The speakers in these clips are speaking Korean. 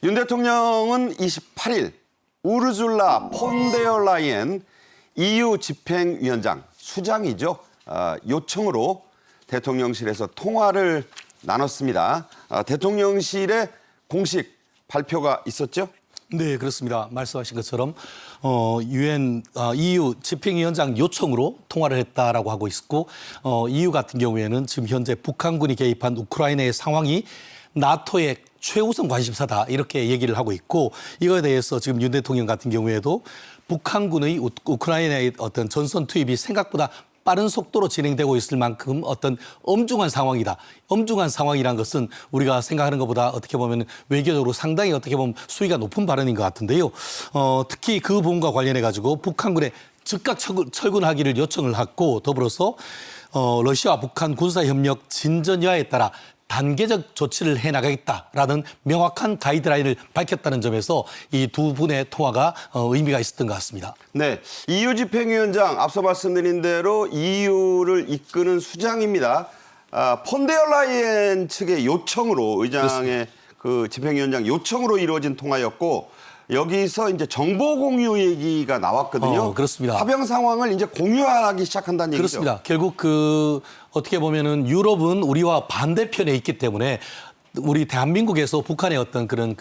윤 대통령은 28일 우르줄라 폰데어라이엔 EU 집행위원장, 수장이죠. 요청으로 대통령실에서 통화를 나눴습니다. 대통령실의 공식 발표가 있었죠? 네, 그렇습니다. 말씀하신 것처럼 EU 집행위원장 요청으로 통화를 했다라고 하고 있었고 EU 같은 경우에는 지금 현재 북한군이 개입한 우크라이나의 상황이 나토의 최우선 관심사다 이렇게 얘기를 하고 있고 이거에 대해서 지금 윤 대통령 같은 경우에도 북한군의 우크라이나의 어떤 전선 투입이 생각보다 빠른 속도로 진행되고 있을 만큼 어떤 엄중한 상황이다. 엄중한 상황이란 것은 우리가 생각하는 것보다 어떻게 보면 외교적으로 상당히 어떻게 보면 수위가 높은 발언인 것 같은데요. 특히 그 부분과 관련해 가지고 북한군에 즉각 철군하기를 요청을 했고 더불어서 러시아와 북한 군사협력 진전여하에 따라 단계적 조치를 해나가겠다라는 명확한 가이드라인을 밝혔다는 점에서 이 두 분의 통화가 의미가 있었던 것 같습니다. 네, EU 집행위원장 앞서 말씀드린 대로 EU를 이끄는 수장입니다. 폰데어라이엔 측의 요청으로 의장의 그 집행위원장 요청으로 이루어진 통화였고 여기서 이제 정보 공유 얘기가 나왔거든요. 그렇습니다. 파병 상황을 이제 공유하기 시작한다는 얘기죠. 그렇습니다. 결국 어떻게 보면은 유럽은 우리와 반대편에 있기 때문에 우리 대한민국에서 북한의 어떤 그런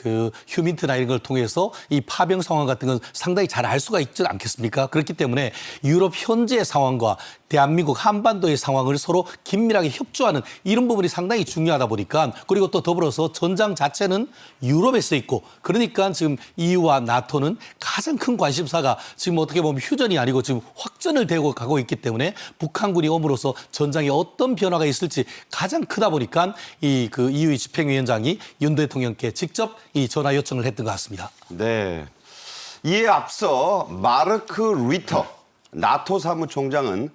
휴민트나 이런 걸 통해서 이 파병 상황 같은 건 상당히 잘 알 수가 있지 않겠습니까? 그렇기 때문에 유럽 현재의 상황과 대한민국 한반도의 상황을 서로 긴밀하게 협조하는 이런 부분이 상당히 중요하다 보니까 그리고 또 더불어서 전장 자체는 유럽에 써 있고 그러니까 지금 EU와 나토는 가장 큰 관심사가 지금 어떻게 보면 휴전이 아니고 지금 확전을 되고 가고 있기 때문에 북한군이 옴으로써 전장에 어떤 변화가 있을지 가장 크다 보니까 EU 집행위원장이 윤 대통령께 직접 이 전화 요청을 했던 것 같습니다. 네. 이에 앞서 마르크 리터 나토 사무총장은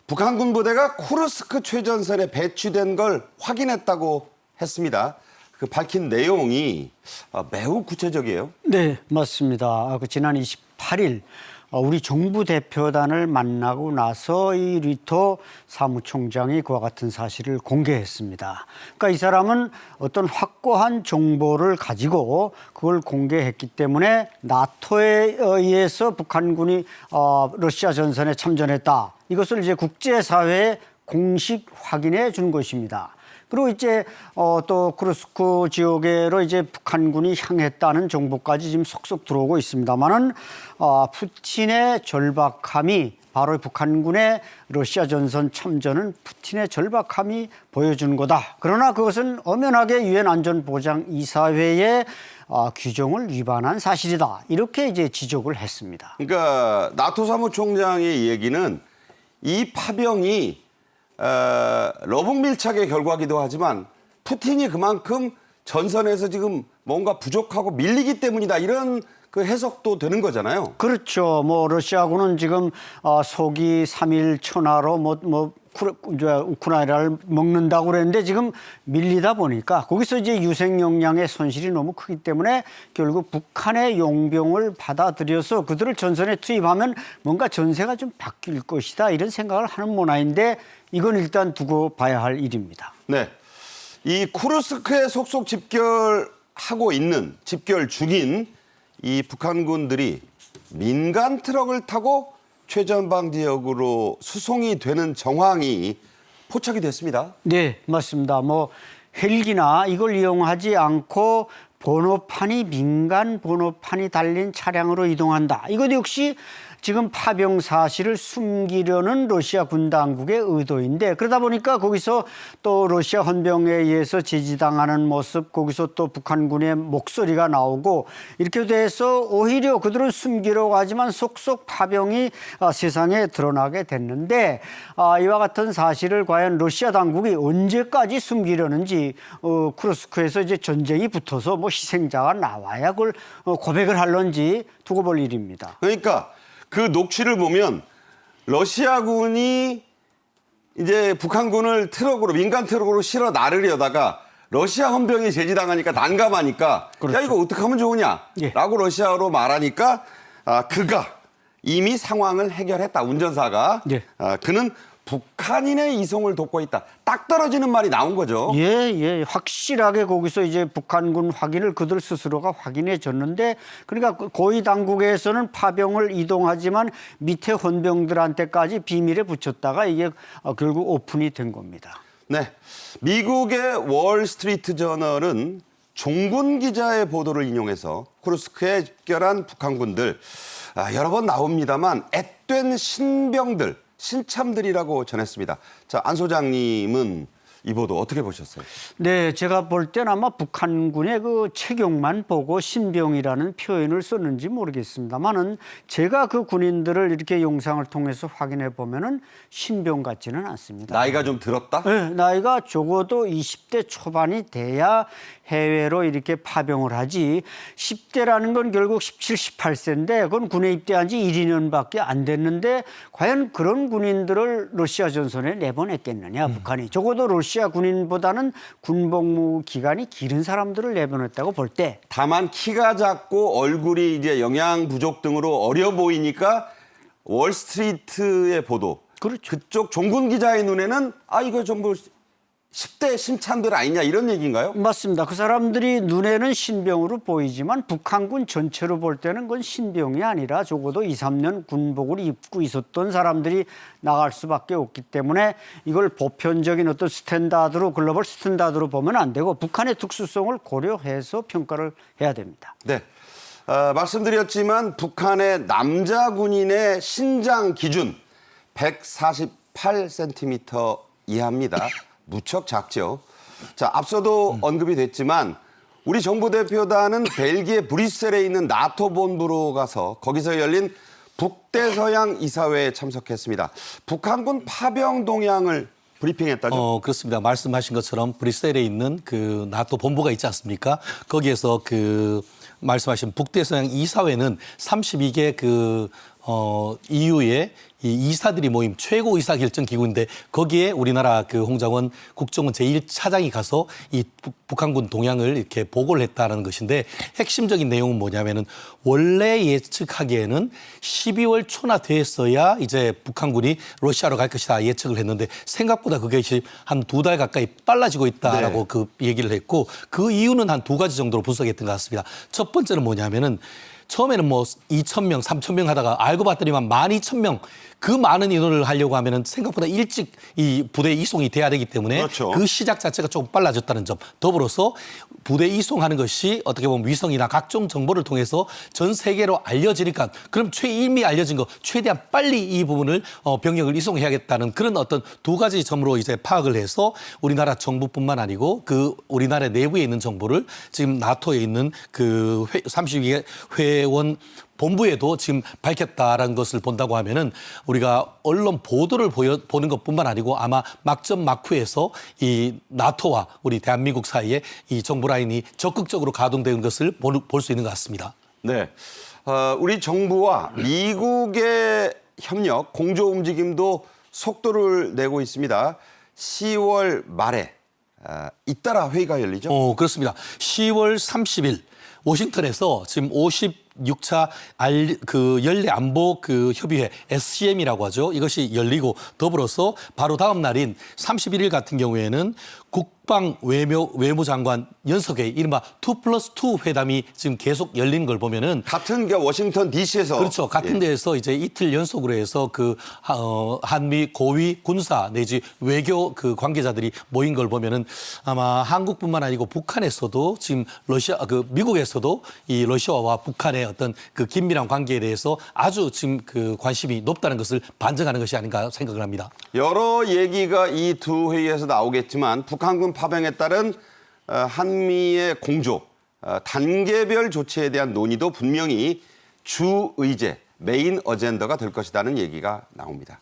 북한군 부대가 쿠르스크 최전선에 배치된 걸 확인했다고 했습니다. 그 밝힌 내용이 매우 구체적이에요. 네, 맞습니다. 지난 28일 우리 정부 대표단을 만나고 나서 이 리터 사무총장이 그와 같은 사실을 공개했습니다. 그러니까 이 사람은 어떤 확고한 정보를 가지고 그걸 공개했기 때문에 나토에 의해서 북한군이 러시아 전선에 참전했다. 이것을 이제 국제사회에 공식 확인해 준 것입니다. 그리고 이제 또 쿠르스크 지역으로 이제 북한군이 향했다는 정보까지 지금 속속 들어오고 있습니다만은 푸틴의 절박함이 바로 북한군의 러시아 전선 참전은 푸틴의 절박함이 보여준 거다. 그러나 그것은 엄연하게 유엔 안전보장 이사회의 규정을 위반한 사실이다. 이렇게 이제 지적을 했습니다. 그러니까 나토 사무총장의 얘기는 이 파병이 러북 밀착의 결과기도 하지만 푸틴이 그만큼 전선에서 지금 뭔가 부족하고 밀리기 때문이다 이런 그 해석도 되는 거잖아요. 그렇죠. 러시아군은 지금 소기 3일 천하로 우크라이나를 먹는다고 그랬는데 지금 밀리다 보니까 거기서 이제 유생 역량의 손실이 너무 크기 때문에 결국 북한의 용병을 받아들여서 그들을 전선에 투입하면 뭔가 전세가 좀 바뀔 것이다 이런 생각을 하는 모양인데 이건 일단 두고 봐야 할 일입니다. 네, 이 쿠르스크에 속속 집결 중인 이 북한군들이 민간 트럭을 타고 최전방 지역으로 수송이 되는 정황이 포착이 됐습니다. 네, 맞습니다. 헬기나 이걸 이용하지 않고 민간 번호판이 달린 차량으로 이동한다. 이것 역시 지금 파병 사실을 숨기려는 러시아 군 당국의 의도인데 그러다 보니까 거기서 또 러시아 헌병에 의해서 제지당하는 모습 거기서 또 북한군의 목소리가 나오고 이렇게 돼서 오히려 그들은 숨기려고 하지만 속속 파병이 세상에 드러나게 됐는데 이와 같은 사실을 과연 러시아 당국이 언제까지 숨기려는지 쿠르스크에서 이제 전쟁이 붙어서 희생자가 나와야 그걸 고백을 할런지 두고 볼 일입니다. 그러니까 그 녹취를 보면 러시아군이 이제 북한군을 민간 트럭으로 실어 나르려다가 러시아 헌병이 제지당하니까 난감하니까 그렇죠. 야 이거 어떻게 하면 좋으냐라고 예. 러시아어로 말하니까 그가 이미 상황을 해결했다. 운전사가 예. 그는 북한인의 이송을 돕고 있다. 딱 떨어지는 말이 나온 거죠. 예. 확실하게 거기서 이제 북한군 확인을 그들 스스로가 확인해 줬는데 그러니까 고위 당국에서는 파병을 이동하지만 밑에 헌병들한테까지 비밀에 붙였다가 이게 결국 오픈이 된 겁니다. 네. 미국의 월스트리트 저널은 종군 기자의 보도를 인용해서 쿠르스크에 집결한 북한군들 여러 번 나옵니다만 앳된 신병들, 신참들이라고 전했습니다. 자, 안 소장님은 이 보도 어떻게 보셨어요? 네, 제가 볼 때는 아마 북한군의 그 체격만 보고 신병이라는 표현을 썼는지 모르겠습니다만은 제가 그 군인들을 이렇게 영상을 통해서 확인해 보면은 신병 같지는 않습니다. 나이가 좀 들었다? 네, 나이가 적어도 20대 초반이 돼야 해외로 이렇게 파병을 하지 10대라는 건 결국 17, 18세인데 그건 군에 입대한 지 1, 2년밖에 안 됐는데 과연 그런 군인들을 러시아 전선에 내보냈겠느냐 북한이. 적어도 러시아 군인보다는 군복무 기간이 길은 사람들을 내보냈다고 볼 때 다만 키가 작고 얼굴이 이제 영양 부족 등으로 어려 보이니까 월스트리트의 보도. 그렇죠. 그쪽 종군 기자의 눈에는 이거 전부 10대 신참들 아니냐 이런 얘기인가요? 맞습니다. 그 사람들이 눈에는 신병으로 보이지만 북한군 전체로 볼 때는 그건 신병이 아니라 적어도 2, 3년 군복을 입고 있었던 사람들이 나갈 수밖에 없기 때문에 이걸 보편적인 어떤 스탠다드로 글로벌 스탠다드로 보면 안 되고 북한의 특수성을 고려해서 평가를 해야 됩니다. 네. 말씀드렸지만 북한의 남자 군인의 신장 기준 148cm 이하입니다. 무척 작죠. 자, 앞서도 언급이 됐지만 우리 정부 대표단은 벨기에 브뤼셀에 있는 나토 본부로 가서 거기서 열린 북대서양 이사회에 참석했습니다. 북한군 파병 동향을 브리핑했다죠? 그렇습니다. 말씀하신 것처럼 브뤼셀에 있는 그 나토 본부가 있지 않습니까? 거기에서 그 말씀하신 북대서양 이사회는 32개 EU의 이 이사들이 모임 최고 의사 결정 기구인데 거기에 우리나라 그 홍장원 국정원 제1차장이 가서 이 북한군 동향을 이렇게 보고를 했다는 것인데 핵심적인 내용은 뭐냐면은 원래 예측하기에는 12월 초나 됐어야 이제 북한군이 러시아로 갈 것이다 예측을 했는데 생각보다 그것이 한 2달 가까이 빨라지고 있다라고 네. 그 얘기를 했고 그 이유는 한 2가지 정도로 분석했던 것 같습니다. 첫 번째는 뭐냐면은 처음에는 뭐 2,000명, 3,000명 하다가 알고 봤더니만 12,000명 그 많은 인원을 하려고 하면은 생각보다 일찍 이 부대 이송이 돼야 되기 때문에 그렇죠. 그 시작 자체가 조금 빨라졌다는 점. 더불어서 부대 이송하는 것이 어떻게 보면 위성이나 각종 정보를 통해서 전 세계로 알려지니까 그럼 이미 알려진 거 최대한 빨리 이 부분을 병력을 이송해야겠다는 그런 어떤 2가지 점으로 이제 파악을 해서 우리나라 정부뿐만 아니고 그 우리나라 내부에 있는 정보를 지금 나토에 있는 그 32개 회원 본부에도 지금 밝혔다라는 것을 본다고 하면은 우리가 언론 보도를 보는 것뿐만 아니고 아마 막전 막후에서 이 나토와 우리 대한민국 사이에 이 정보 라인이 적극적으로 가동되는 것을 볼 수 있는 것 같습니다. 네. 우리 정부와 미국의 협력, 공조 움직임도 속도를 내고 있습니다. 10월 말에 잇따라 회의가 열리죠? 그렇습니다. 10월 30일 워싱턴에서 지금 56차 연례 안보 협의회 SCM이라고 하죠. 이것이 열리고 더불어서 바로 다음 날인 31일 같은 경우에는 국방 외무장관 연석회의 이른바 2+2 회담이 지금 계속 열린 걸 보면은 같은 워싱턴 DC에서 그렇죠. 같은 데에서 이제 이틀 연속으로 해서 한미 고위 군사 내지 외교 관계자들이 모인 걸 보면은 아마 한국뿐만 아니고 북한에서도 지금 미국에서도 이 러시아와 북한의 어떤 그 긴밀한 관계에 대해서 아주 지금 관심이 높다는 것을 반증하는 것이 아닌가 생각을 합니다. 여러 얘기가 이 두 회의에서 나오겠지만 북한군 파병에 따른 한미의 공조, 단계별 조치에 대한 논의도 분명히 주 의제, 메인 어젠더가 될 것이라는 얘기가 나옵니다.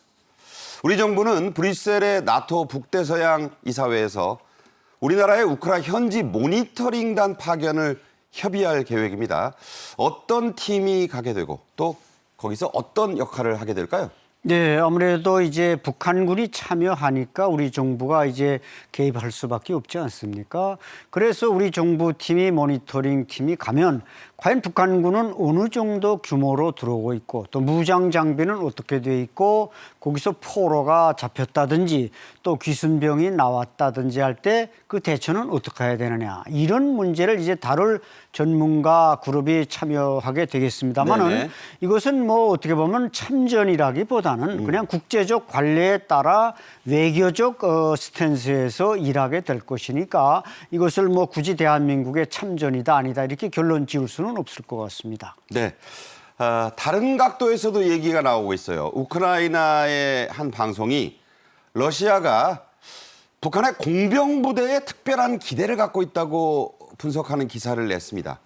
우리 정부는 브뤼셀의 나토 북대서양 이사회에서 우리나라의 우크라이나 현지 모니터링단 파견을 협의할 계획입니다. 어떤 팀이 가게 되고 또 거기서 어떤 역할을 하게 될까요? 네, 아무래도 이제 북한군이 참여하니까 우리 정부가 이제 개입할 수밖에 없지 않습니까? 그래서 우리 정부팀이 모니터링 팀이 가면 과연 북한군은 어느 정도 규모로 들어오고 있고 또 무장 장비는 어떻게 돼 있고 거기서 포로가 잡혔다든지 또 귀순병이 나왔다든지 할 때 그 대처는 어떻게 해야 되느냐. 이런 문제를 이제 다룰 전문가 그룹이 참여하게 되겠습니다만은 네네. 이것은 뭐 어떻게 보면 참전이라기보다는 그냥 국제적 관례에 따라 외교적 스탠스에서 일하게 될 것이니까 이것을 뭐 굳이 대한민국의 참전이다 아니다 이렇게 결론 지을 수는 없을 것 같습니다. 네. 다른 각도에서도 얘기가 나오고 있어요. 우크라이나의 한 방송이 러시아가 북한의 공병부대에 특별한 기대를 갖고 있다고 분석하는 기사를 냈습니다.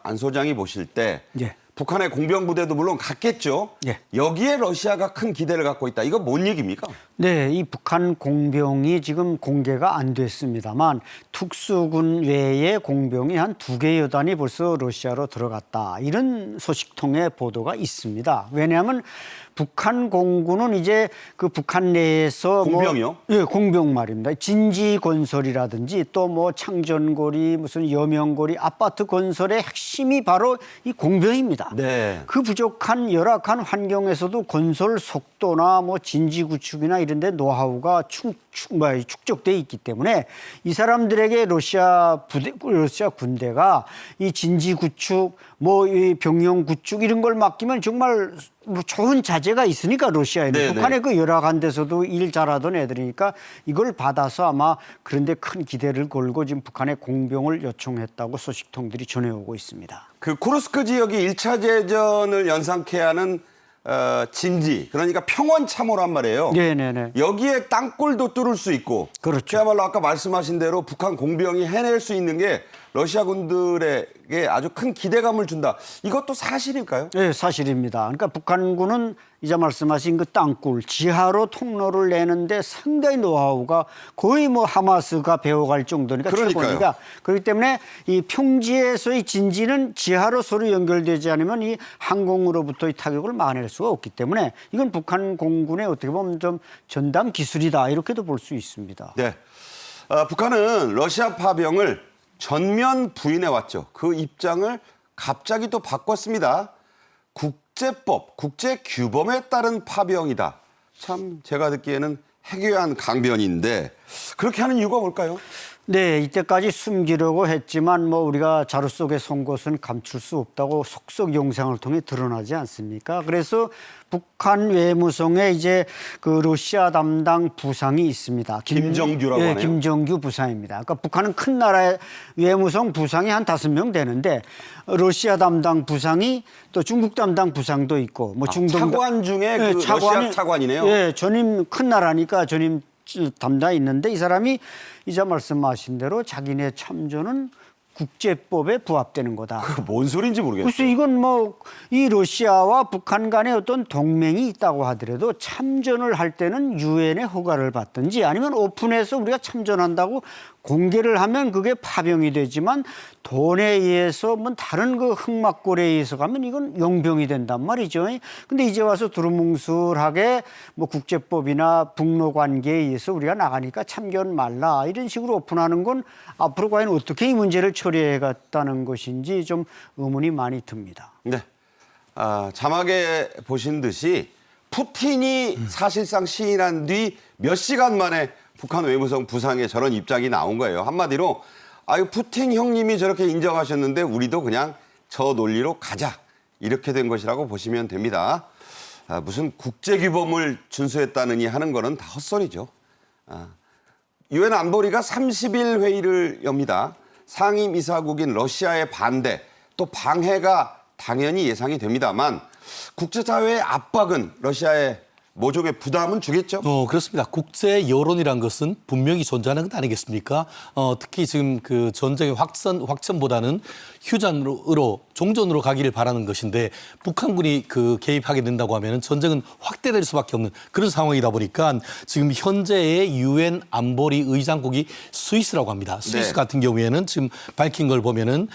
안 소장이 보실 때 예. 북한의 공병부대도 물론 갔겠죠. 예. 여기에 러시아가 큰 기대를 갖고 있다. 이거 뭔 얘기입니까? 네, 이 북한 공병이 지금 공개가 안 됐습니다만 특수군 외의 공병이 한 2개 여단이 벌써 러시아로 들어갔다. 이런 소식통의 보도가 있습니다. 왜냐하면 북한 공군은 이제 그 북한 내에서 공병이요? 예, 공병 말입니다. 진지 건설이라든지 또 뭐 창전고리 무슨 여명고리 아파트 건설의 핵심이 바로 이 공병입니다. 네. 그 부족한 열악한 환경에서도 건설 속도나 뭐 진지 구축이나 이런 데 노하우가 축적돼 있기 때문에 이 사람들에게 러시아 군대가 이 진지 구축 뭐 이 병영 구축 이런 걸 맡기면 정말 뭐 좋은 자재가 있으니까 러시아에는 네네. 북한의 그 열악한 데서도 일 잘하던 애들이니까 이걸 받아서 아마 그런데 큰 기대를 걸고 지금 북한의 공병을 요청했다고 소식통들이 전해오고 있습니다. 그 쿠르스크 지역이 1차 대전을 연상케 하는 진지, 그러니까 평원 참호란 말이에요. 네네네. 여기에 땅굴도 뚫을 수 있고, 그렇죠. 그야말로 아까 말씀하신 대로 북한 공병이 해낼 수 있는 게 러시아 군들에게 아주 큰 기대감을 준다. 이것도 사실일까요? 네, 사실입니다. 그러니까 북한군은 이제 말씀하신 그 땅굴, 지하로 통로를 내는데 상당히 노하우가 거의 뭐 하마스가 배워갈 정도니까 그러니까요. 최고니까 그렇기 때문에 이 평지에서의 진지는 지하로 서로 연결되지 않으면 이 항공으로부터의 타격을 막아낼 수가 없기 때문에 이건 북한 공군의 어떻게 보면 좀 전담 기술이다 이렇게도 볼 수 있습니다. 네. 북한은 러시아 파병을 전면 부인해왔죠. 그 입장을 갑자기 또 바꿨습니다. 국제법, 국제규범에 따른 파병이다. 참 제가 듣기에는 해괴한 강변인데 그렇게 하는 이유가 뭘까요? 네, 이때까지 숨기려고 했지만 뭐 우리가 자루 속에 선 것은 감출 수 없다고 속속 영상을 통해 드러나지 않습니까? 그래서 북한 외무성에 이제 그 러시아 담당 부상이 있습니다. 김정규라고 하네요. 김정규 부상입니다. 그러니까 북한은 큰 나라의 외무성 부상이 한 5명 되는데 러시아 담당 부상이 또 중국 담당 부상도 있고 뭐 중동 차관 중에 그 러시아 차관이네요. 예, 전임 큰 나라니까 전임 담당이 있는데 이 사람이 이제 말씀하신 대로 자기네 참전은 국제법에 부합되는 거다. 그 뭔 소리인지 모르겠어요. 글쎄 이건 뭐 이 러시아와 북한 간에 어떤 동맹이 있다고 하더라도 참전을 할 때는 유엔의 허가를 받든지 아니면 오픈해서 우리가 참전한다고 공개를 하면 그게 파병이 되지만 돈에 의해서 뭐 다른 그 흑막골에 의해서 가면 이건 용병이 된단 말이죠. 근데 이제 와서 두루뭉술하게 뭐 국제법이나 북러 관계에 의해서 우리가 나가니까 참견 말라 이런 식으로 오픈하는 건 앞으로 과연 어떻게 이 문제를 처리해 갔다는 것인지 좀 의문이 많이 듭니다. 네. 자막에 보신 듯이 푸틴이 사실상 시인한 뒤 몇 시간 만에 북한 외무성 부상에 저런 입장이 나온 거예요. 한마디로 아유 푸틴 형님이 저렇게 인정하셨는데 우리도 그냥 저 논리로 가자. 이렇게 된 것이라고 보시면 됩니다. 무슨 국제규범을 준수했다느니 하는 거는 다 헛소리죠. 유엔 안보리가 30일 회의를 엽니다. 상임이사국인 러시아의 반대 또 방해가 당연히 예상이 됩니다만 국제사회의 압박은 러시아의 모종의 부담은 주겠죠? 그렇습니다. 국제 여론이란 것은 분명히 존재하는 것 아니겠습니까? 특히 지금 그 전쟁의 확전보다는 휴전으로 종전으로 가기를 바라는 것인데 북한군이 그 개입하게 된다고 하면은 전쟁은 확대될 수밖에 없는 그런 상황이다 보니까 지금 현재의 유엔 안보리 의장국이 스위스라고 합니다. 스위스 네. 같은 경우에는 지금 밝힌 걸 보면은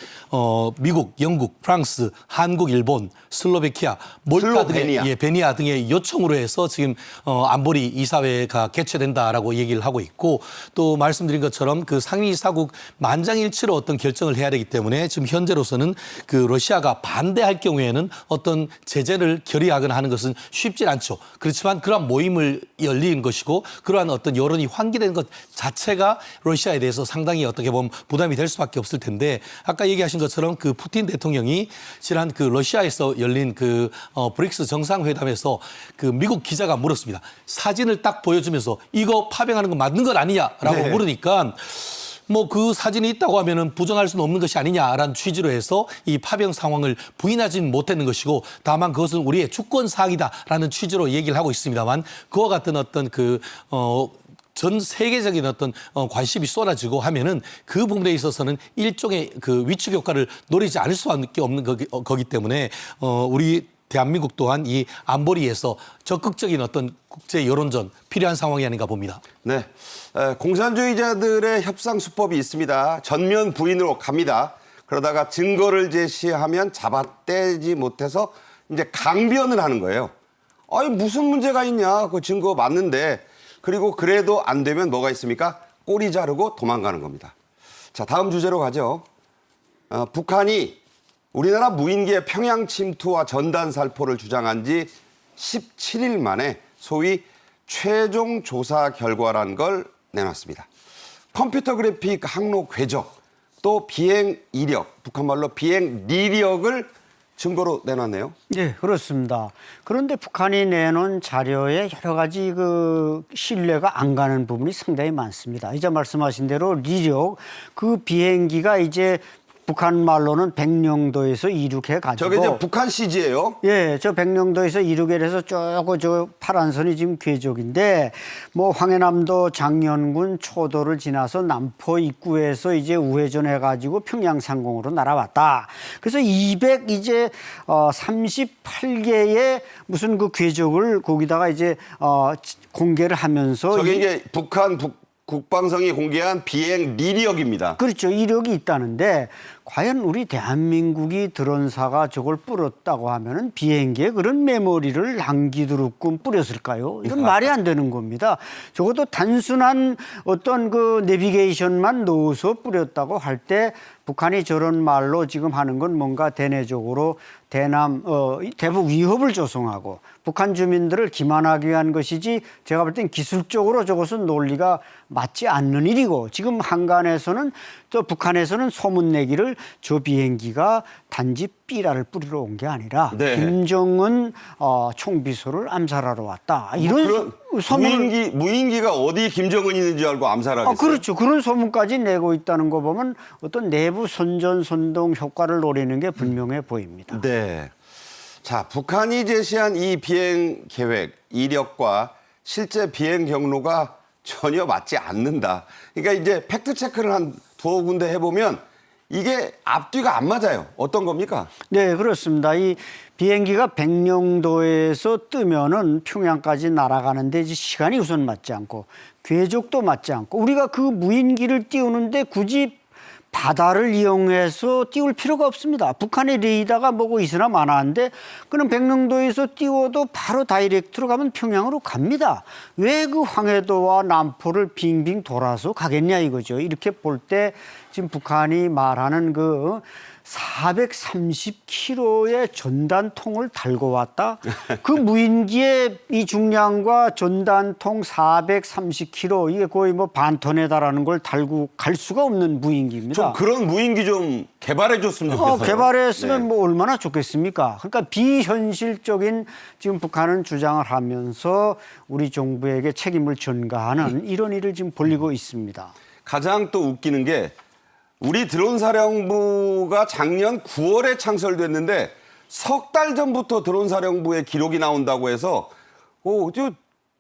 미국, 영국, 프랑스, 한국, 일본, 슬로베키아, 몰타 등의 베니아 등의 요청으로 해서 지금 안보리 이사회가 개최된다라고 얘기를 하고 있고 또 말씀드린 것처럼 그 상임이사국 만장일치로 어떤 결정을 해야 되기 때문에 지금 현재로서는 그 러시아가 반대할 경우에는 어떤 제재를 결의하거나 하는 것은 쉽지 않죠. 그렇지만 그러한 모임을 열리는 것이고 그러한 어떤 여론이 환기되는 것 자체가 러시아에 대해서 상당히 어떻게 보면 부담이 될 수밖에 없을 텐데 아까 얘기하신 것처럼 그 푸틴 대통령이 지난 그 러시아에서 열린 그 브릭스 정상회담에서 그 미국 기자가 물었습니다. 사진을 딱 보여주면서 이거 파병하는 거 맞는 것 아니냐라고 네. 물으니까 뭐 그 사진이 있다고 하면은 부정할 수는 없는 것이 아니냐라는 취지로 해서 이 파병 상황을 부인하지는 못했는 것이고 다만 그것은 우리의 주권 사항이다라는 취지로 얘기를 하고 있습니다만 그와 같은 어떤 전 세계적인 어떤 관심이 쏟아지고 하면은 그 부분에 있어서는 일종의 그 위축 효과를 노리지 않을 수밖에 없는 거기 때문에 우리 대한민국 또한 이 안보리에서 적극적인 어떤 국제 여론전 필요한 상황이 아닌가 봅니다. 네, 공산주의자들의 협상 수법이 있습니다. 전면 부인으로 갑니다. 그러다가 증거를 제시하면 잡아떼지 못해서 이제 강변을 하는 거예요. 아니 무슨 문제가 있냐? 그 증거 맞는데. 그리고 그래도 안 되면 뭐가 있습니까? 꼬리 자르고 도망가는 겁니다. 자, 다음 주제로 가죠. 북한이 우리나라 무인기의 평양 침투와 전단 살포를 주장한 지 17일 만에 소위 최종 조사 결과란 걸 내놨습니다. 컴퓨터 그래픽 항로 궤적, 또 비행 이력, 북한 말로 비행 리력을 증거로 내놨네요. 네, 그렇습니다. 그런데 북한이 내놓은 자료에 여러 가지 그 신뢰가 안 가는 부분이 상당히 많습니다. 이제 말씀하신 대로 리력, 그 비행기가 이제 북한 말로는 백령도에서 이륙해 가지고 저게 이제 북한 CG예요. 예, 저 백령도에서 이륙을 해서 쪼고 저 파란 선이 지금 궤적인데 뭐 황해남도 장년군 초도를 지나서 남포 입구에서 이제 우회전해 가지고 평양 상공으로 날아왔다. 그래서 38개의 무슨 그 궤적을 거기다가 이제 공개를 하면서 저게 이게 북한 국방성이 공개한 비행 리력입니다. 그렇죠. 이력이 있다는데 과연 우리 대한민국이 드론사가 저걸 뿌렸다고 하면은 비행기에 그런 메모리를 남기도록끔 뿌렸을까요? 이건 말이 안 되는 겁니다. 적어도 단순한 어떤 그 내비게이션만 넣어서 뿌렸다고 할 때 북한이 저런 말로 지금 하는 건 뭔가 대내적으로 대북 위협을 조성하고 북한 주민들을 기만하기 위한 것이지 제가 볼 땐 기술적으로 저것은 논리가 맞지 않는 일이고 지금 한간에서는 또 북한에서는 소문내기를 저 비행기가 단지 삐라를 뿌리러 온 게 아니라 네. 김정은 총비서를 암살하러 왔다. 이런 소문을 무인기가 어디 김정은이 있는 줄 알고 암살하겠어요? 그렇죠. 그런 소문까지 내고 있다는 거 보면 어떤 내부 선전선동 효과를 노리는 게 분명해 보입니다. 네. 자, 북한이 제시한 이 비행 계획, 이력과 실제 비행 경로가 전혀 맞지 않는다. 그러니까 이제 팩트 체크를 한 두어 군데 해보면 이게 앞뒤가 안 맞아요. 어떤 겁니까? 네, 그렇습니다. 이 비행기가 백령도에서 뜨면은 평양까지 날아가는데 이제 시간이 우선 맞지 않고 궤적도 맞지 않고 우리가 그 무인기를 띄우는데 굳이 바다를 이용해서 띄울 필요가 없습니다. 북한의 레이더가 뭐고 있으나 마나한데 그럼 백령도에서 띄워도 바로 다이렉트로 가면 평양으로 갑니다. 왜 그 황해도와 남포를 빙빙 돌아서 가겠냐 이거죠. 이렇게 볼 때 지금 북한이 말하는 그 430kg의 전단통을 달고 왔다. 그 무인기의 이 중량과 전단통 430kg 이게 거의 뭐 반톤에 달하는 걸 달고 갈 수가 없는 무인기입니다. 좀 그런 무인기 좀 개발해 줬으면 좋겠어요. 개발했으면 네. 뭐 얼마나 좋겠습니까? 그러니까 비현실적인 지금 북한은 주장을 하면서 우리 정부에게 책임을 전가하는 이런 일을 지금 벌이고 있습니다. 가장 또 웃기는 게 우리 드론 사령부가 작년 9월에 창설됐는데 석 달 전부터 드론 사령부의 기록이 나온다고 해서 저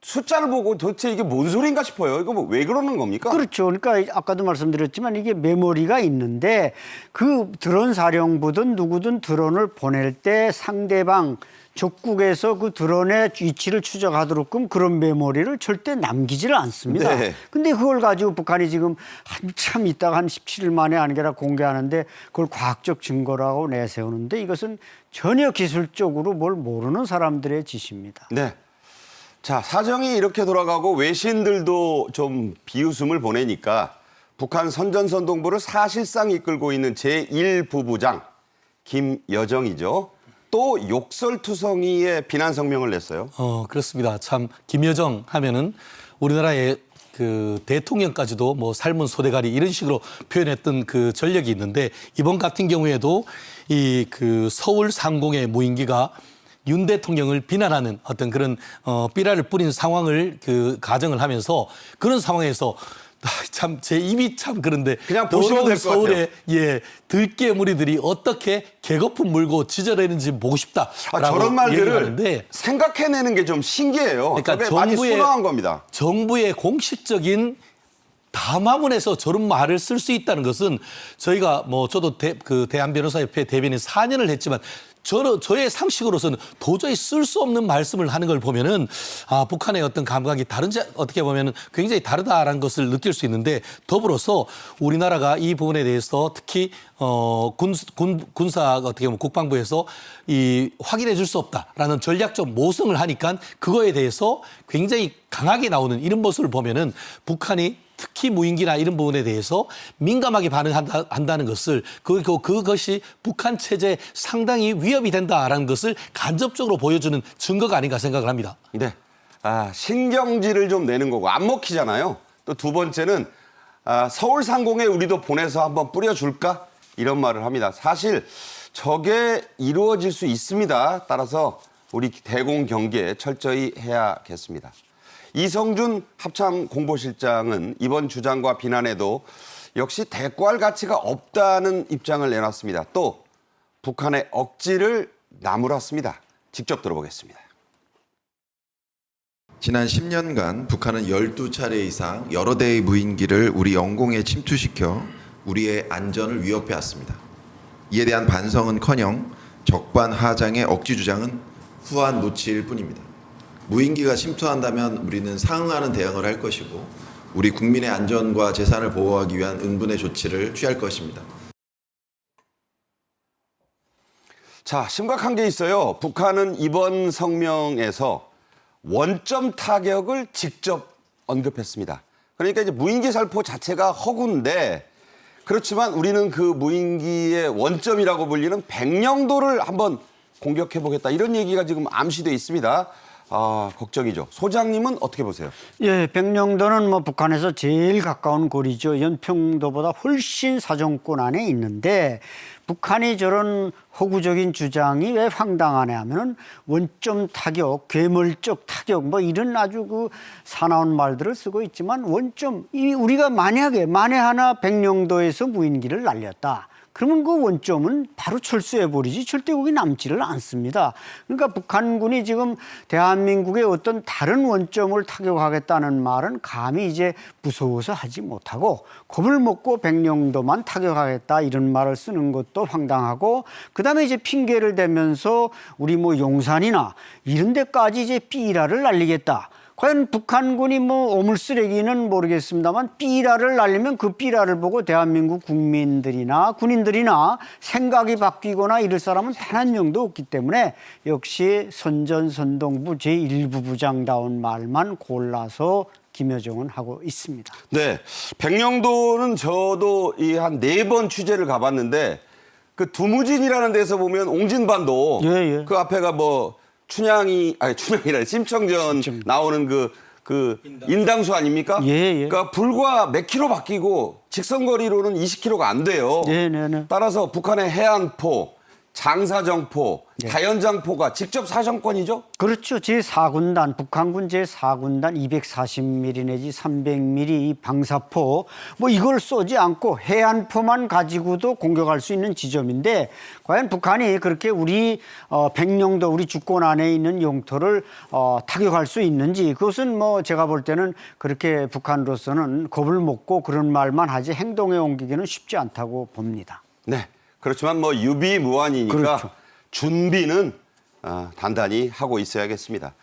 숫자를 보고 도대체 이게 뭔 소린가 싶어요. 이거 뭐 왜 그러는 겁니까? 그렇죠. 그러니까 아까도 말씀드렸지만 이게 메모리가 있는데 그 드론 사령부든 누구든 드론을 보낼 때 상대방 적국에서 그 드론의 위치를 추적하도록끔 그런 메모리를 절대 남기지를 않습니다. 네. 근데 그걸 가지고 북한이 지금 한참 있다가 한 17일 만에 아니라 공개하는데 그걸 과학적 증거라고 내세우는데 이것은 전혀 기술적으로 뭘 모르는 사람들의 짓입니다. 네. 자, 사정이 이렇게 돌아가고 외신들도 좀 비웃음을 보내니까 북한 선전선동부를 사실상 이끌고 있는 제1부부장 김여정이죠. 또 욕설투성이의 비난 성명을 냈어요. 그렇습니다. 참 김여정 하면은 우리나라의 그 대통령까지도 뭐 삶은 소대가리 이런 식으로 표현했던 그 전력이 있는데 이번 같은 경우에도 이 그 서울 상공의 무인기가 윤 대통령을 비난하는 어떤 그런 삐라를 뿌린 상황을 그 가정을 하면서 그런 상황에서 참 제 입이 참 그런데 그냥 보시면 될 것 같아요. 서울의 들깨 무리들이 어떻게 개거품 물고 지저대는지 보고 싶다라고 저런 얘기를 말들을 하는데 생각해내는 게 좀 신기해요. 그러니까 저게 많이 순화한 겁니다. 정부의 공식적인 담화문에서 저런 말을 쓸 수 있다는 것은 저희가 뭐 저도 대한변호사협회 대변인 4년을 했지만 저의 상식으로서는 도저히 쓸 수 없는 말씀을 하는 걸 보면은 북한의 어떤 감각이 다른지 어떻게 보면은 굉장히 다르다라는 것을 느낄 수 있는데 더불어서 우리나라가 이 부분에 대해서 특히 군사 어떻게 보면 국방부에서 이 확인해 줄 수 없다라는 전략적 모성을 하니까 그거에 대해서 굉장히 강하게 나오는 이런 모습을 보면은 북한이 특히 무인기나 이런 부분에 대해서 민감하게 반응한다는 것을 그것이 북한 체제에 상당히 위협이 된다라는 것을 간접적으로 보여주는 증거가 아닌가 생각을 합니다. 네. 신경질을 좀 내는 거고 안 먹히잖아요. 또 두 번째는 서울 상공에 우리도 보내서 한번 뿌려줄까? 이런 말을 합니다. 사실 저게 이루어질 수 있습니다. 따라서 우리 대공 경계 철저히 해야겠습니다. 이성준 합참 공보실장은 이번 주장과 비난에도 역시 대꾸할 가치가 없다는 입장을 내놨습니다. 또 북한의 억지를 나무랐습니다. 직접 들어보겠습니다. 지난 10년간 북한은 12차례 이상 여러 대의 무인기를 우리 영공에 침투시켜 우리의 안전을 위협해 왔습니다. 이에 대한 반성은커녕 적반하장의 억지 주장은 후한 노치일 뿐입니다. 무인기가 침투한다면 우리는 상응하는 대응을 할 것이고 우리 국민의 안전과 재산을 보호하기 위한 응분의 조치를 취할 것입니다. 자, 심각한 게 있어요. 북한은 이번 성명에서 원점 타격을 직접 언급했습니다. 그러니까 이제 무인기 살포 자체가 허구인데 그렇지만 우리는 그 무인기의 원점이라고 불리는 백령도를 한번 공격해보겠다. 이런 얘기가 지금 암시돼 있습니다. 걱정이죠. 소장님은 어떻게 보세요? 예, 백령도는 뭐 북한에서 제일 가까운 거리죠. 연평도보다 훨씬 사정권 안에 있는데 북한이 저런 허구적인 주장이 왜 황당하냐 하면은 원점 타격, 괴물적 타격 뭐 이런 아주 그 사나운 말들을 쓰고 있지만 원점, 우리가 만약에 만에 하나 백령도에서 무인기를 날렸다. 그러면 그 원점은 바로 철수해버리지 절대 거기 남지를 않습니다. 그러니까 북한군이 지금 대한민국의 어떤 다른 원점을 타격하겠다는 말은 감히 이제 무서워서 하지 못하고 겁을 먹고 백령도만 타격하겠다 이런 말을 쓰는 것도 황당하고 그다음에 이제 핑계를 대면서 우리 뭐 용산이나 이런 데까지 이제 삐라를 날리겠다. 과연 북한군이 뭐 오물쓰레기는 모르겠습니다만 삐라를 날리면 그 삐라를 보고 대한민국 국민들이나 군인들이나 생각이 바뀌거나 이럴 사람은 단 한 명도 없기 때문에 역시 선전선동부 제1부부장다운 말만 골라서 김여정은 하고 있습니다. 네, 백령도는 저도 한 4번 취재를 가봤는데 그 두무진이라는 데서 보면 옹진반도 예. 그 앞에가 뭐 춘향이라 심청전 나오는 그 인당수 아닙니까? 예. 그러니까 불과 몇 킬로 바뀌고 직선거리로는 20킬로가 안 돼요. 네. 따라서 북한의 해안포, 장사정포, 다연장포가 직접 사정권이죠? 그렇죠. 제4군단, 북한군 제4군단 240mm 내지 300mm 이 방사포 뭐 이걸 쏘지 않고 해안포만 가지고도 공격할 수 있는 지점인데 과연 북한이 그렇게 우리 백령도 우리 주권 안에 있는 영토를 타격할 수 있는지 그것은 뭐 제가 볼 때는 그렇게 북한으로서는 겁을 먹고 그런 말만 하지 행동에 옮기기는 쉽지 않다고 봅니다. 네. 그렇지만 뭐 유비무환이니까 그렇죠. 준비는 단단히 하고 있어야겠습니다.